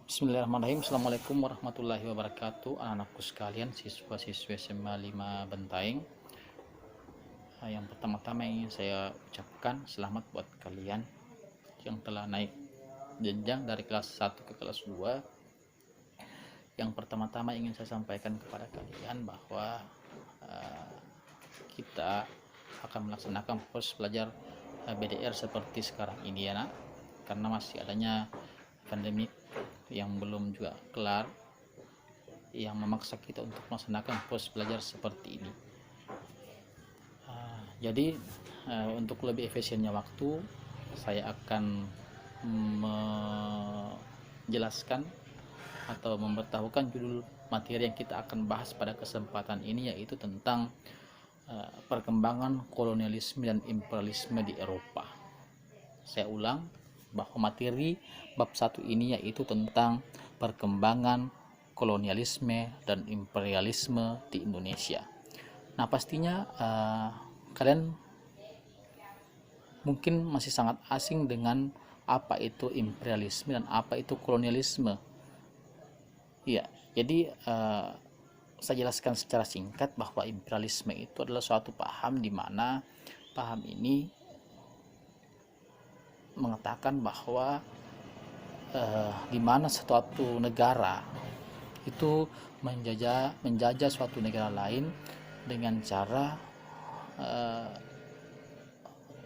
Bismillahirrahmanirrahim. Assalamualaikum warahmatullahi wabarakatuh. Anak-anakku sekalian, siswa-siswi SMA 5 Bentaeng. Yang pertama-tama ingin saya ucapkan selamat buat kalian yang telah naik jenjang dari kelas 1 ke kelas 2. Yang pertama-tama ingin saya sampaikan kepada kalian bahwa kita akan melaksanakan proses belajar BDR seperti sekarang ini ya nak, karena masih adanya pandemi yang belum juga kelar, yang memaksa kita untuk melaksanakan proses belajar seperti ini. Jadi untuk lebih efisiennya waktu, saya akan menjelaskan atau memberitahukan judul materi yang kita akan bahas pada kesempatan ini, yaitu tentang perkembangan kolonialisme dan imperialisme di Eropa. Saya ulang bahwa materi bab 1 ini yaitu tentang perkembangan kolonialisme dan imperialisme di Indonesia. Nah, pastinya kalian mungkin masih sangat asing dengan apa itu imperialisme dan apa itu kolonialisme. Ya, jadi saya jelaskan secara singkat bahwa imperialisme itu adalah suatu paham di mana paham ini mengatakan bahwa di mana suatu negara itu menjajah suatu negara lain dengan cara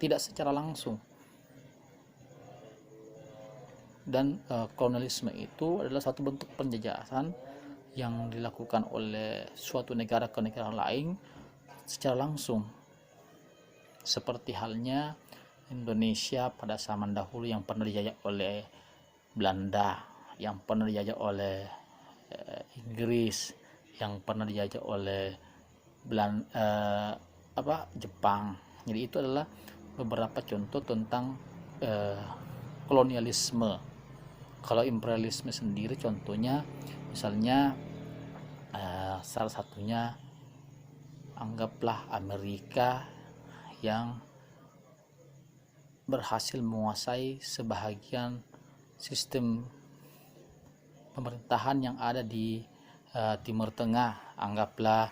tidak secara langsung. Dan kolonialisme itu adalah satu bentuk penjajahan yang dilakukan oleh suatu negara ke negara lain secara langsung, seperti halnya Indonesia pada zaman dahulu yang pernah dijajah oleh Belanda, yang pernah dijajah oleh Inggris, yang pernah dijajah oleh Jepang. Jadi itu adalah beberapa contoh tentang kolonialisme. Kalau imperialisme sendiri contohnya misalnya salah satunya anggaplah Amerika yang berhasil menguasai sebahagian sistem pemerintahan yang ada di Timur Tengah. Anggaplah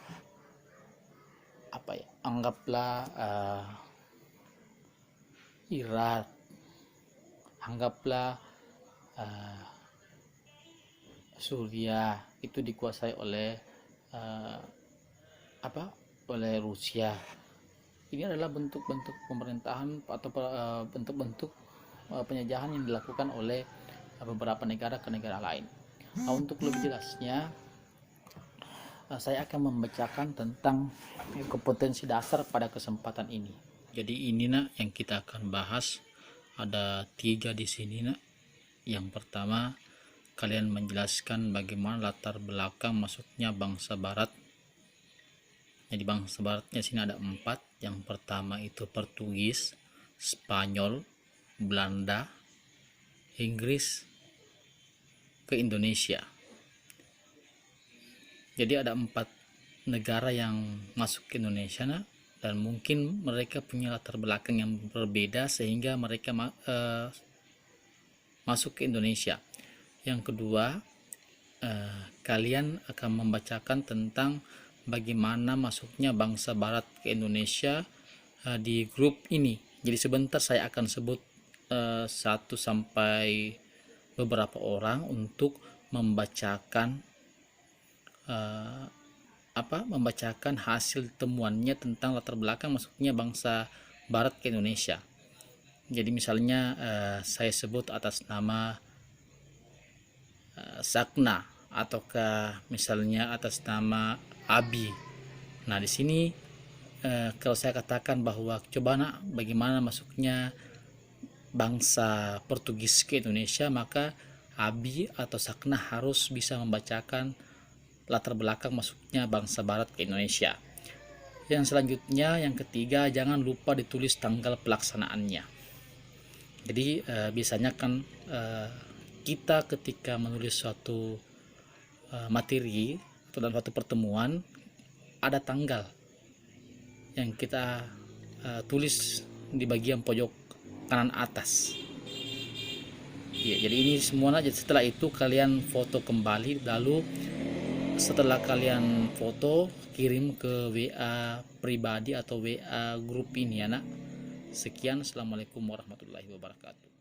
Irak, anggaplah Suriah, itu dikuasai oleh oleh Rusia. Ini adalah bentuk-bentuk pemerintahan atau bentuk-bentuk penjajahan yang dilakukan oleh beberapa negara ke negara lain. Nah, untuk lebih jelasnya saya akan membacakan tentang kompetensi dasar pada kesempatan ini. Jadi ini nak yang kita akan bahas, ada 3 di sini nak. Yang pertama, kalian menjelaskan bagaimana latar belakang masuknya bangsa barat. Jadi bangsa baratnya sini ada 4. Yang pertama itu Portugis, Spanyol, Belanda, Inggris ke Indonesia. Jadi ada 4 negara yang masuk ke Indonesia nah, dan mungkin mereka punya latar belakang yang berbeda sehingga mereka masuk ke Indonesia. Yang kedua, kalian akan membacakan tentang bagaimana masuknya bangsa barat ke Indonesia di grup ini. Jadi sebentar saya akan sebut 1 sampai beberapa orang untuk membacakan membacakan hasil temuannya tentang latar belakang masuknya bangsa barat ke Indonesia. Jadi misalnya saya sebut atas nama Sakna, ataukah misalnya atas nama Abi. Nah, di sini kalau saya katakan bahwa coba nak bagaimana masuknya bangsa Portugis ke Indonesia, maka Abi atau Sakna harus bisa membacakan latar belakang masuknya bangsa barat ke Indonesia. Yang selanjutnya, yang ketiga, jangan lupa ditulis tanggal pelaksanaannya. Jadi biasanya kan kita ketika menulis suatu materi atau dalam suatu pertemuan ada tanggal yang kita tulis di bagian pojok kanan atas. Ya, jadi ini semua aja. Setelah itu kalian foto kembali, lalu setelah kalian foto kirim ke WA pribadi atau WA grup ini ya nak. Sekian, assalamualaikum warahmatullahi wabarakatuh.